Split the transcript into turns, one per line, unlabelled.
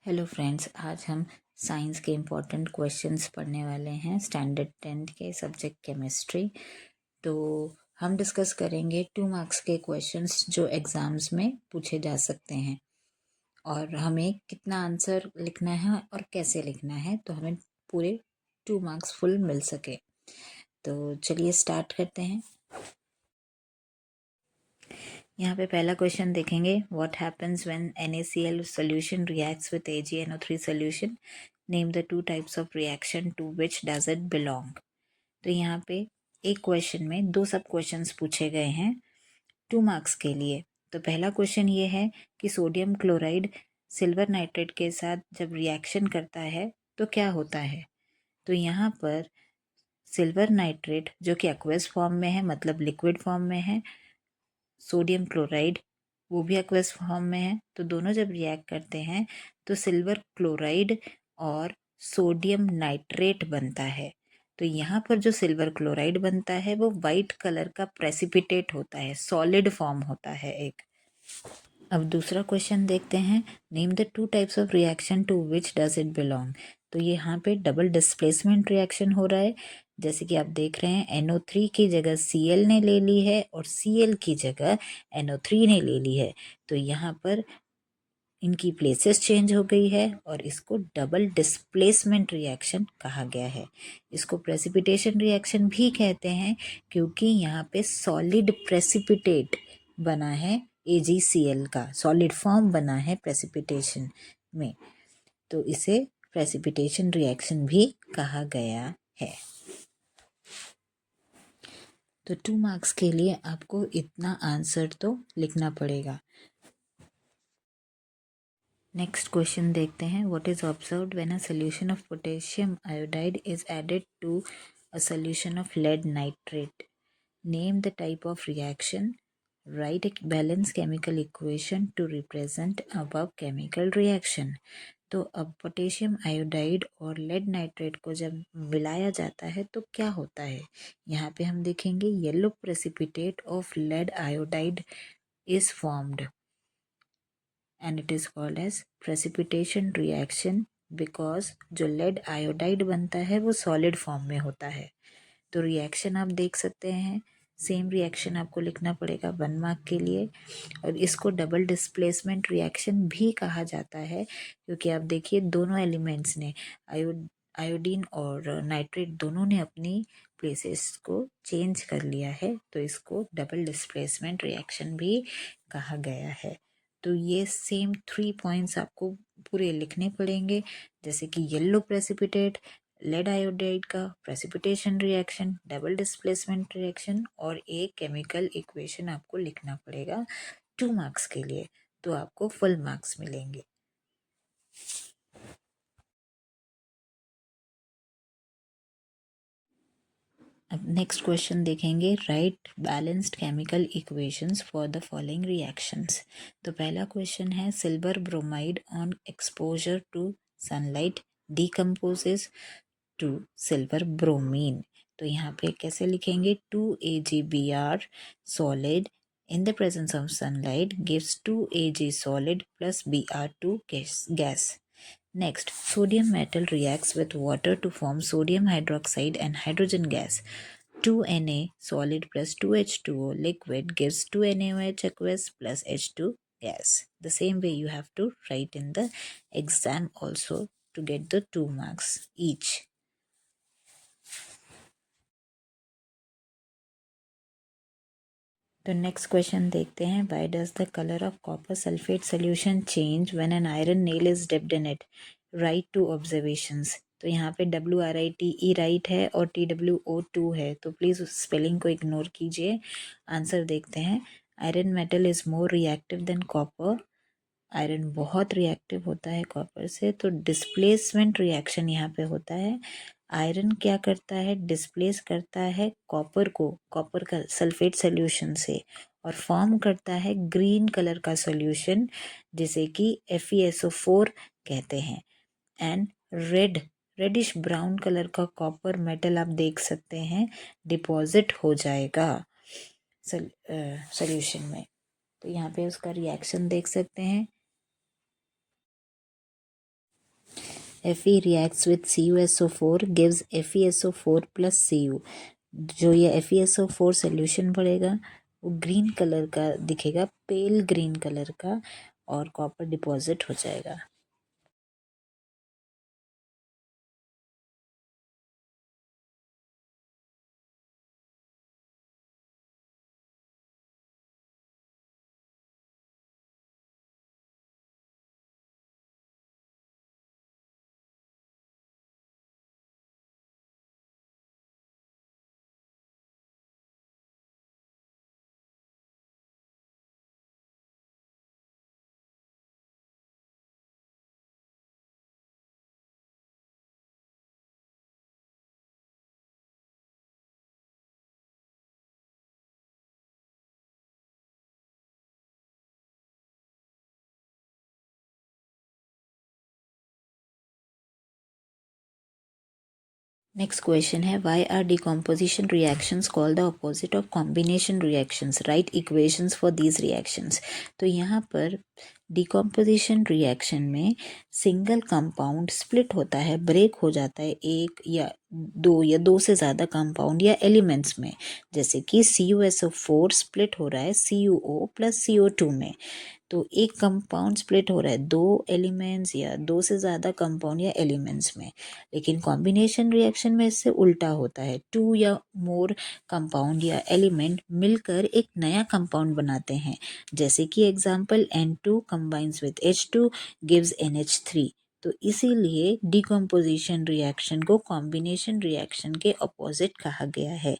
Hello friends, आज हम science के इम्पोर्टेंट क्वेश्चंस पढ़ने वाले हैं स्टैंडर्ड 10 के सब्जेक्ट केमिस्ट्री। तो हम डिस्कस करेंगे 2 मार्क्स के क्वेश्चंस जो एग्ज़ाम्स में पूछे जा सकते हैं और हमें कितना आंसर लिखना है और कैसे लिखना है तो हमें पूरे 2 मार्क्स फुल मिल सके। तो चलिए स्टार्ट करते हैं। यहाँ पे पहला क्वेश्चन देखेंगे, what happens when NaCl solution reacts with AgNO3 solution, name the 2 types of reaction to which does it belong. तो यहाँ पे एक क्वेश्चन में 2 सब क्वेश्चंस पूछे गए हैं 2 मार्क्स के लिए। तो पहला क्वेश्चन ये है कि सोडियम क्लोराइड सिल्वर नाइट्रेट के साथ जब रिएक्शन करता है तो क्या होता है। तो यहाँ पर सिल्वर नाइट्रेट जो कि एक्वस फॉर्म में है, मतलब लिक्विड फॉर्म में है, सोडियम क्लोराइड वो भी एक्वस फॉर्म में है, तो दोनों जब रिएक्ट करते हैं तो सिल्वर क्लोराइड और सोडियम नाइट्रेट बनता है। तो यहाँ पर जो सिल्वर क्लोराइड बनता है वो वाइट कलर का प्रेसिपिटेट होता है, सॉलिड फॉर्म होता है एक। अब दूसरा क्वेश्चन देखते हैं, name the 2 types of reaction to which does it belong. तो ये यहाँ पे डबल डिस्प्लेसमेंट रिएक्शन हो रहा है। जैसे कि आप देख रहे हैं NO3 की जगह Cl ने ले ली है और Cl की जगह NO3 ने ले ली है। तो यहाँ पर इनकी प्लेसेस चेंज हो गई है और इसको डबल डिस्प्लेसमेंट रिएक्शन कहा गया है। इसको प्रेसिपिटेशन रिएक्शन भी कहते हैं क्योंकि यहाँ पे सॉलिड प्रेसिपिटेट बना है, AgCl का सॉलिड फॉर्म बना है प्रेसिपिटेशन में, तो इसे प्रेसिपिटेशन रिएक्शन भी कहा गया है। तो 2 मार्क्स के लिए आपको इतना आंसर तो लिखना पड़ेगा। नेक्स्ट क्वेश्चन देखते हैं, what is observed when a solution of potassium iodide is added to a solution of lead nitrate, name the type of reaction, write a balanced chemical equation to represent above chemical reaction। तो अब potassium iodide और lead nitrate को जब मिलाया जाता है तो क्या होता है। यहाँ पे हम देखेंगे yellow precipitate of lead iodide is formed and it is called as precipitation reaction because जो लेड आयोडाइड बनता है वो सॉलिड फॉर्म में होता है। तो रिएक्शन आप देख सकते हैं, सेम रिएक्शन आपको लिखना पड़ेगा 1 मार्क के लिए। और इसको डबल डिस्प्लेसमेंट रिएक्शन भी कहा जाता है क्योंकि आप देखिए दोनों एलिमेंट्स ने आयोडीन और नाइट्रेट दोनों ने अपनी प्लेसेस को चेंज कर लिया है, तो इसको डबल डिस्प्लेसमेंट रिएक्शन भी कहा गया है। तो ये सेम 3 पॉइंट्स आपको पूरे लिखने पड़ेंगे, जैसे कि येलो प्रेसिपिटेट, लेड आयोडाइड का precipitation reaction, double displacement reaction और एक केमिकल इक्वेशन आपको लिखना पड़ेगा 2 मार्क्स के लिए, तो आपको फुल मार्क्स मिलेंगे। अब नेक्स्ट क्वेश्चन देखेंगे, write balanced chemical equations for the following reactions. तो पहला क्वेश्चन है, silver bromide on exposure to sunlight decomposes to silver bromine. तो यहाँ पे कैसे लिखेंगे, 2AgBr solid in the presence of sunlight gives 2Ag solid plus Br2 gas. Next, sodium metal reacts with water to form sodium hydroxide and hydrogen gas. 2Na solid plus 2H2O liquid gives 2NaOH aqueous plus H2 gas. The same way you have to write in the exam also to get the 2 marks each. तो next question देखते हैं, why does the colour of copper sulphate solution change when an iron nail is dipped in it, write two observations. तो यहाँ पे WRITE right है और TWO2 है, तो प्लीज़ उस स्पेलिंग को इग्नोर कीजिए। आंसर देखते हैं, iron metal is more reactive than copper, iron बहुत रिएक्टिव होता है कॉपर से, तो डिस्प्लेसमेंट रिएक्शन यहाँ पे होता है। आयरन क्या करता है, डिस्प्लेस करता है कॉपर को, कॉपर का सल्फेट सोल्यूशन से, और फॉर्म करता है ग्रीन कलर का सोल्यूशन जिसे कि FeSO4 कहते हैं। एंड रेडिश ब्राउन कलर का कॉपर मेटल आप देख सकते हैं डिपॉजिट हो जाएगा सोल्यूशन में। तो यहाँ पे उसका रिएक्शन देख सकते हैं, Fe reacts with CuSO4 gives FeSO4 plus Cu. जो ये FeSO4 सोल्यूशन पड़ेगा वो ग्रीन कलर का दिखेगा, पेल ग्रीन कलर का, और कॉपर डिपॉजिट हो जाएगा. नेक्स्ट क्वेश्चन है why are decomposition reactions called the opposite of combination reactions, write equations for these reactions. तो यहाँ पर डिकम्पोजिशन रिएक्शन में सिंगल कंपाउंड स्प्लिट होता है, ब्रेक हो जाता है एक या दो से ज़्यादा कंपाउंड या एलिमेंट्स में. जैसे कि CuSO4 स्प्लिट हो रहा है CuO प्लस CO2 में. तो एक कंपाउंड स्प्लिट हो रहा है दो एलिमेंट्स या दो से ज़्यादा कंपाउंड या एलिमेंट्स में. लेकिन कॉम्बिनेशन रिएक्शन में इससे उल्टा होता है, टू या मोर कंपाउंड या एलिमेंट मिलकर एक नया कंपाउंड बनाते हैं. जैसे कि example N2 combines with H2 gives NH3. तो इसीलिए डिकम्पोजिशन रिएक्शन को कॉम्बिनेशन रिएक्शन के अपोजिट कहा गया है.